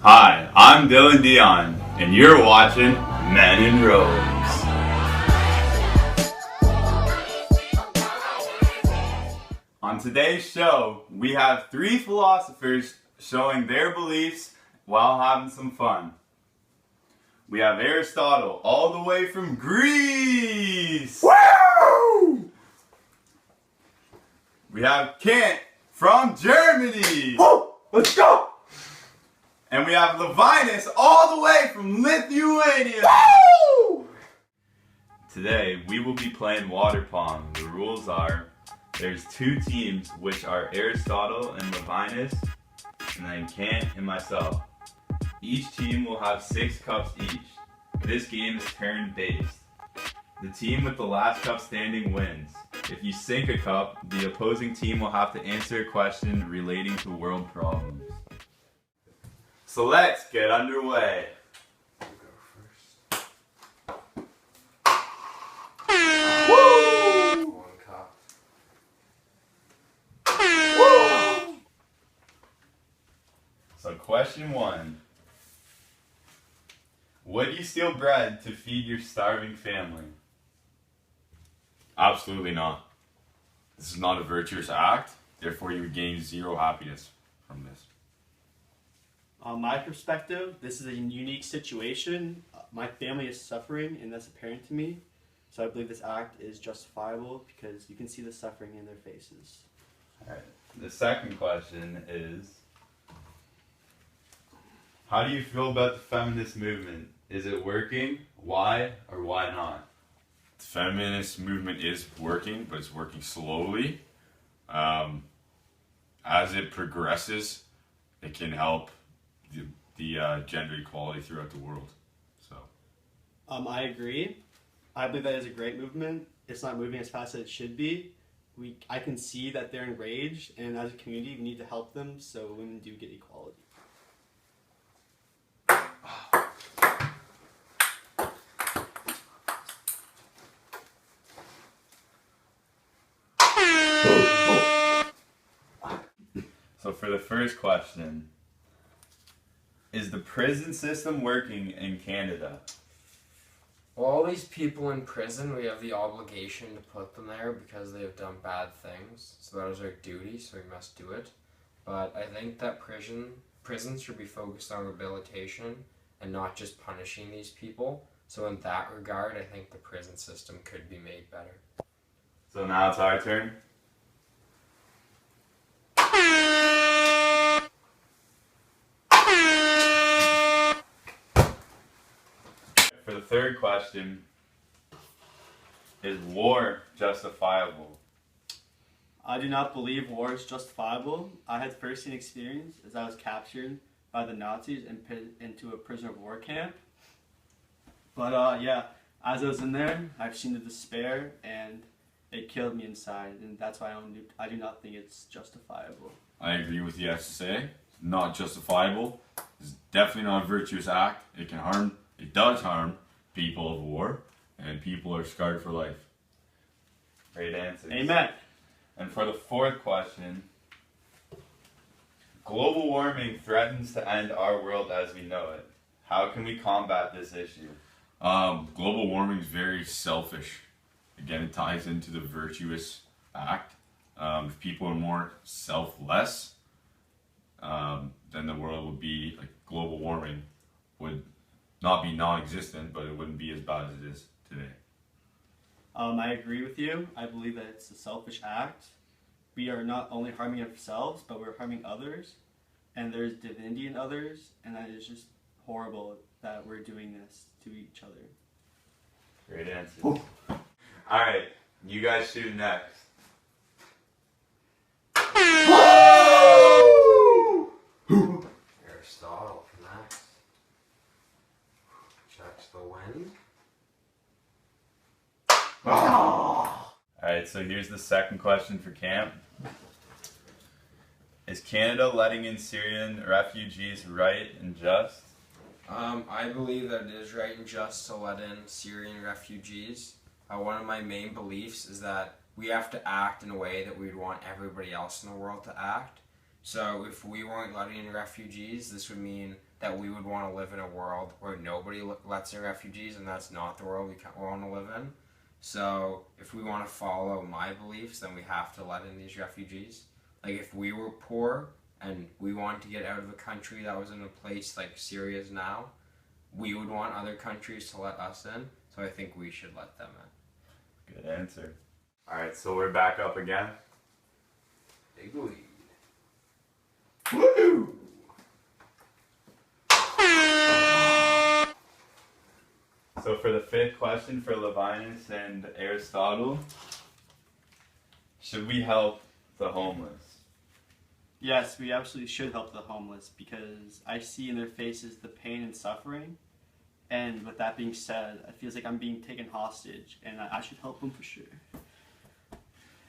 Hi, I'm Dylan Dion, and you're watching Men in Robes. On today's show, we have three philosophers showing their beliefs while having some fun. We have Aristotle, all the way from Greece. Woo! We have Kant from Germany. Woo! Let's go! And we have Levinas all the way from Lithuania. Woo! Today, we will be playing water pong. The rules are, there's two teams, which are Aristotle and Levinas, and then Kant and myself. Each team will have 6 cups each. This game is turn-based. The team with the last cup standing wins. If you sink a cup, the opposing team will have to answer a question relating to world problems. So let's get underway. Woo! One cup. Woo! So question 1. Would you steal bread to feed your starving family? Absolutely not. This is not a virtuous act, therefore you would gain 0 happiness from this. On my perspective, this is a unique situation. My family is suffering, and that's apparent to me. So I believe this act is justifiable because you can see the suffering in their faces. Alright. The second question is, how do you feel about the feminist movement? Is it working? Why or why not? The feminist movement is working, but it's working slowly. As it progresses, it can help the gender equality throughout the world. So, I agree. I believe that is a great movement. It's not moving as fast as it should be. I can see that they're enraged, and as a community, we need to help them so women do get equality. So for the first question, is the prison system working in Canada? Well, all these people in prison, we have the obligation to put them there because they have done bad things. So that is our duty, so we must do it. But I think that prisons should be focused on rehabilitation and not just punishing these people. So in that regard, I think the prison system could be made better. So now it's our turn. For the third question, is war justifiable? I do not believe war is justifiable. I had first-hand experience as I was captured by the Nazis and put into a prisoner of war camp. But yeah, as I was in there, I've seen the despair, and it killed me inside, and that's why I do not think it's justifiable. I agree with the SSA. It's not justifiable. It's definitely not a virtuous act. It does harm people of war, and people are scarred for life. Great answers. Amen. And for the fourth question, global warming threatens to end our world as we know it. How can we combat this issue? Global warming is very selfish. Again, it ties into the virtuous act. If people are more selfless, then the world would be, like, global warming would not be non-existent, but it wouldn't be as bad as it is today. I agree with you. I believe that it's a selfish act. We are not only harming ourselves, but we're harming others. And there's divinity in others, and that is just horrible that we're doing this to each other. Great answers. Alright, you guys shoot next. Aristotle next. Checks the wind. Alright, so here's the second question for Camp. Is Canada letting in Syrian refugees right and just? I believe that it is right and just to let in Syrian refugees. One of my main beliefs is that we have to act in a way that we'd want everybody else in the world to act. So if we weren't letting in refugees, this would mean that we would want to live in a world where nobody lets in refugees, and that's not the world we want to live in. So if we want to follow my beliefs, then we have to let in these refugees. Like if we were poor and we wanted to get out of a country that was in a place like Syria is now, we would want other countries to let us in. So I think we should let them in. Good answer. All right, so we're back up again. Big lead. Woo! So for the fifth question for Levinas and Aristotle, should we help the homeless? Yes, we absolutely should help the homeless because I see in their faces the pain and suffering. And with that being said, it feels like I'm being taken hostage, and I should help them for sure.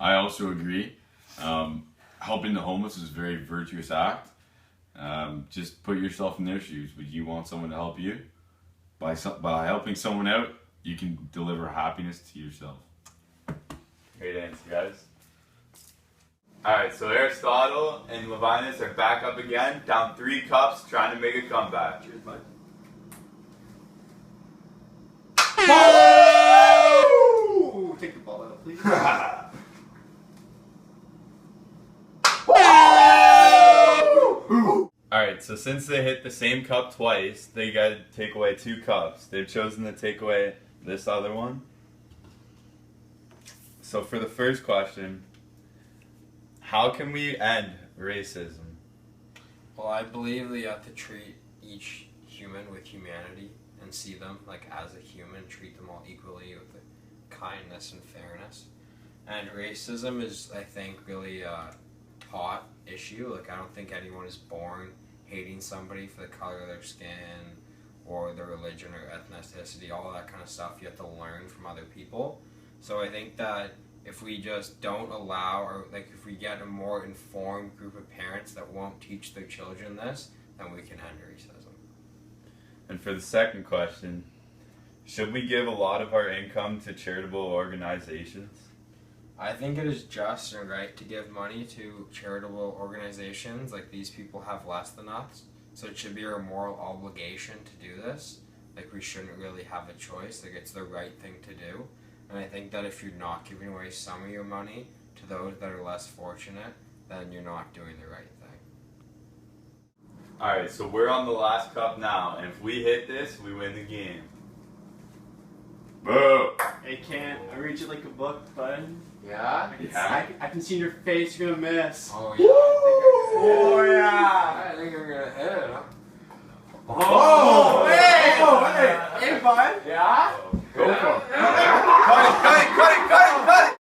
I also agree. Helping the homeless is a very virtuous act. Just put yourself in their shoes. Would you want someone to help you? By helping someone out, you can deliver happiness to yourself. Great answer, guys. Alright, so Aristotle and Levinas are back up again, down 3 cups, trying to make a comeback. Cheers, bud. Woo! Take the ball out, please. Alright, so since they hit the same cup twice, they gotta take away 2 cups. They've chosen to take away this other one. So for the first question, how can we end racism? Well, I believe that you have to treat each human with humanity and see them like as a human, treat them all equally with kindness and fairness. And racism is, I think, really a taught issue. Like, I don't think anyone is born hating somebody for the color of their skin or their religion or ethnicity, all that kind of stuff you have to learn from other people. So I think that if we just don't allow, or like if we get a more informed group of parents that won't teach their children this, then we can end racism. And for the second question, should we give a lot of our income to charitable organizations? I think it is just and right to give money to charitable organizations. Like, these people have less than us, so it should be our moral obligation to do this. Like, we shouldn't really have a choice. Like, it's the right thing to do. And I think that if you're not giving away some of your money to those that are less fortunate, then you're not doing the right thing. Alright, so we're on the last cup now, and if we hit this, we win the game. Boo! Hey, Kent, I read you like a book, bud. Yeah? I can see in your face you're gonna miss. Oh, yeah. Oh, yeah! I think I'm gonna hit it, huh? Oh, hey! Oh, hey! Hey, bud. Yeah? Go for it. Cut it!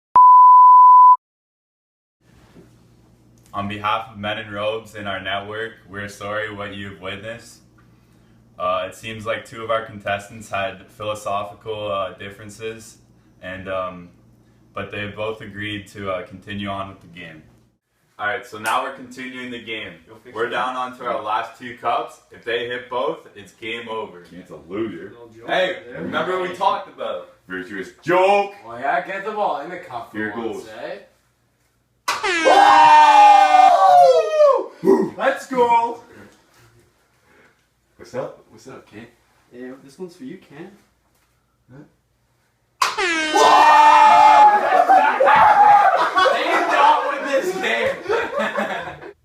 On behalf of Men in Robes and our network, we're sorry what you've witnessed. It seems like 2 of our contestants had philosophical differences, and but they both agreed to continue on with the game. Alright, so now we're continuing the game. We're down onto our last 2 cups. If they hit both, it's game over. It's a loser. Hey, remember what we talked about? Virtuous joke. Well, yeah, get the ball in the cup for Here once, goes. eh? Let's go! What's up? What's up, Kent? Yeah, this one's for you, Kent. This game!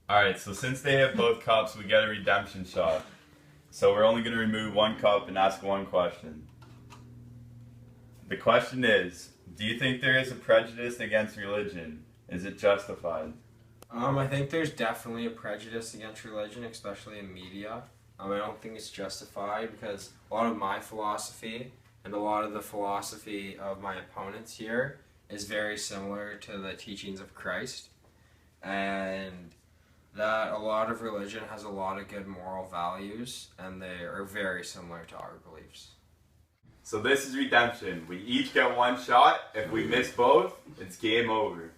Alright, so since they hit both cups, we get a redemption shot. So we're only going to remove 1 cup and ask 1 question. The question is, do you think there is a prejudice against religion? Is it justified? I think there's definitely a prejudice against religion, especially in media. I don't think it's justified because a lot of my philosophy and a lot of the philosophy of my opponents here is very similar to the teachings of Christ. And that a lot of religion has a lot of good moral values, and they are very similar to our beliefs. So this is redemption. We each get 1 shot. If we miss both, it's game over.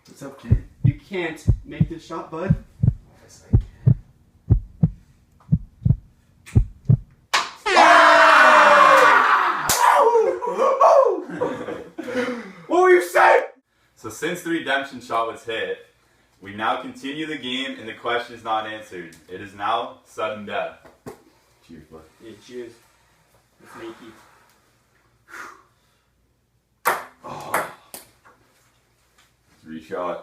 What's up, Kent? You can't make this shot, bud. Yes, I can. What were you saying? So since the redemption shot was hit, we now continue the game and the question is not answered. It is now sudden death. Cheers, bud. Yeah, cheers. It's Mikey. Reshot.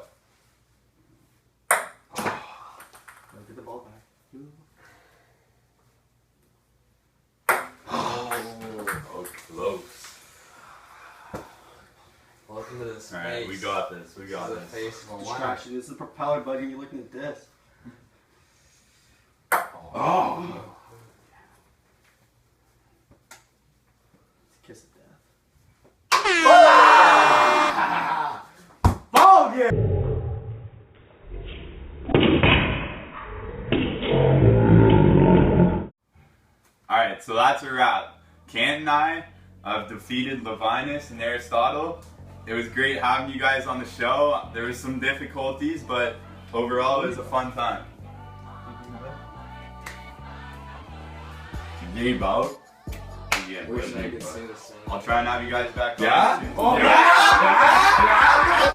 Get the ball back. Oh, close. Welcome to this Alright, face. we got this. We got This is this. the face of a winner. Distraction. This is the propeller, buddy. You're looking at this. Oh. It's a kiss of death. Ball game. Alright, so that's a wrap. Kent and I have defeated Levinus and Aristotle. It was great having you guys on the show. There was some difficulties, but overall it was a fun time. Game out. Yeah, Wish I could say the same. I'll try and have you guys back on Yeah? soon. Oh, yeah!